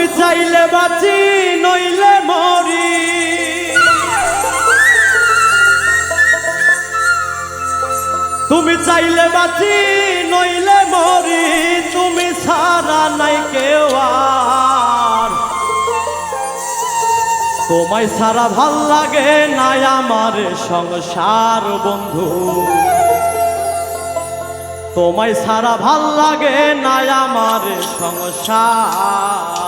তুমি চাইলে বাঁচি নইলে মরি, তুমি চাইলে বাঁচি নইলে মরি, তুমি ছাড়া নাই কেউ আর। তোমায় ছাড়া ভাল লাগে না আমার সংসার বন্ধু, তোমায় ছাড়া ভাল লাগে না আমার সংসার।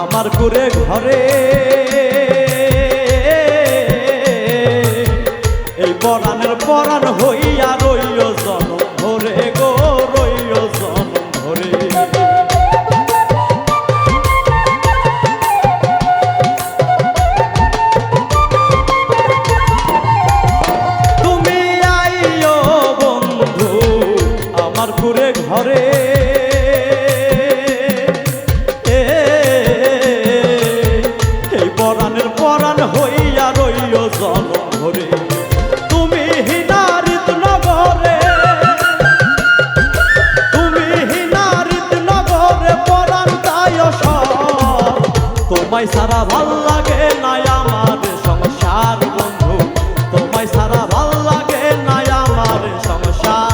আমার ঘুরে ঘরে এই পরাণের পরাণ হইয়া রইও জনম ধরে গো, রইও জনম ধরে। তুমি আইও বন্ধু আমার ঘুরে ঘরে, পরাণ হইয়া রইও জনম ধরে। তুমি হিনারিত নগরে, তুমি হিনারিত নগরে পরাণ তাই সব। তোমায় সারা ভাল লাগে না আমার সংসার বন্ধু, তোমায় সারা ভাল লাগে না আমার সংসার।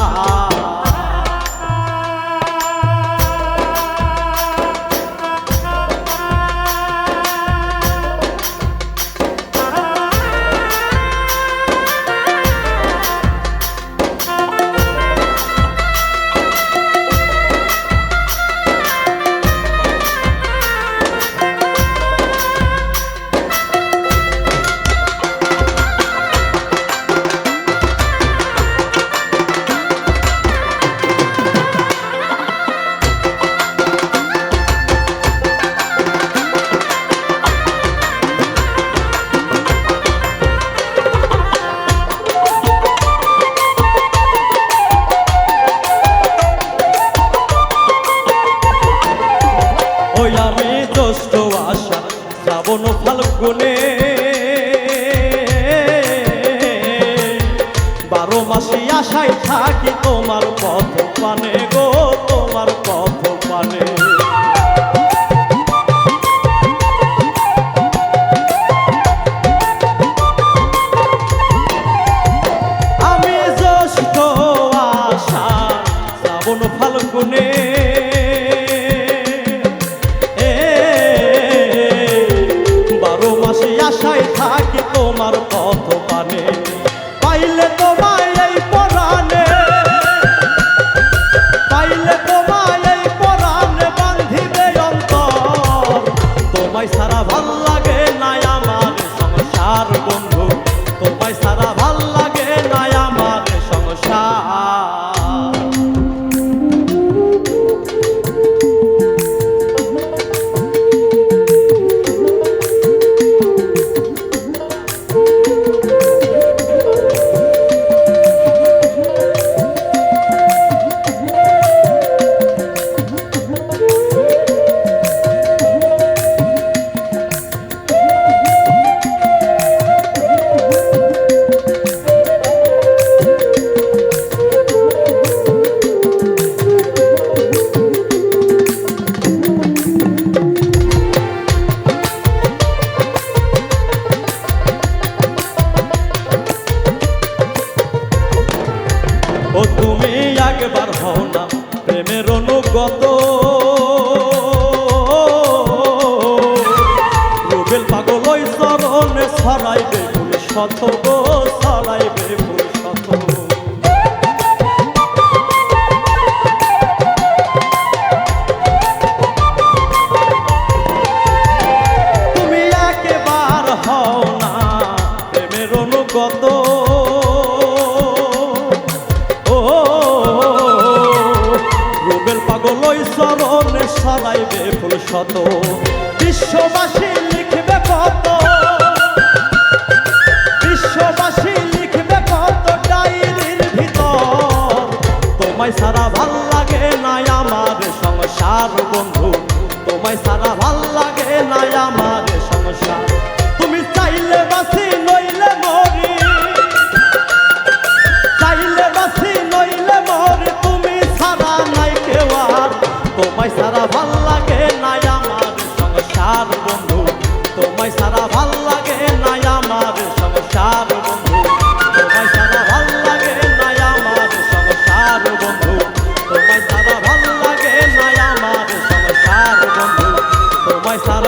আমি জ্যৈষ্ঠ আষাঢ় শ্রাবণ ফাল্গুনে 12 মাসে আশায় থাকি তোমার পথ পানে গো, তোমার পথ পানে। আমি জ্যৈষ্ঠ আষাঢ় শ্রাবণ ফাল্গুনে আশায় থাকি তোমার পথ পানে। পাইলে তোমায় এই পরাণে, শত গো ছড়াইবে ফুল শত। তুমি একেবার হও না প্রেমের অনুগত, রুবেল পাগল ওই চরণে ছড়াইবে ফুল শত। বিশ্ববাসী লিখবে কত, বিশ্ববাসী লিখবে কত ডায়েরির ভিতর, তোমায় সারা ভাল লাগে না আমার সংসার বন্ধু, তোমায় সারা ভাল লাগে না আমার সংসার। তুমি চাইলে বাসি নইলে মরি, চাইলে বাসি নইলে মরি, তুমি সারা নাই কেউ আর, তোমায় সারা ভাল লাগে না আমার সংসার বন্ধু, তোমায় সারা ভাল লাগে না আমার সংসার বন্ধু, তোমায় সারা ভাল লাগে না আমার সংসার বন্ধু, তোমায় সারা ভাল লাগে না আমার সংসার বন্ধু, তোমায় সারা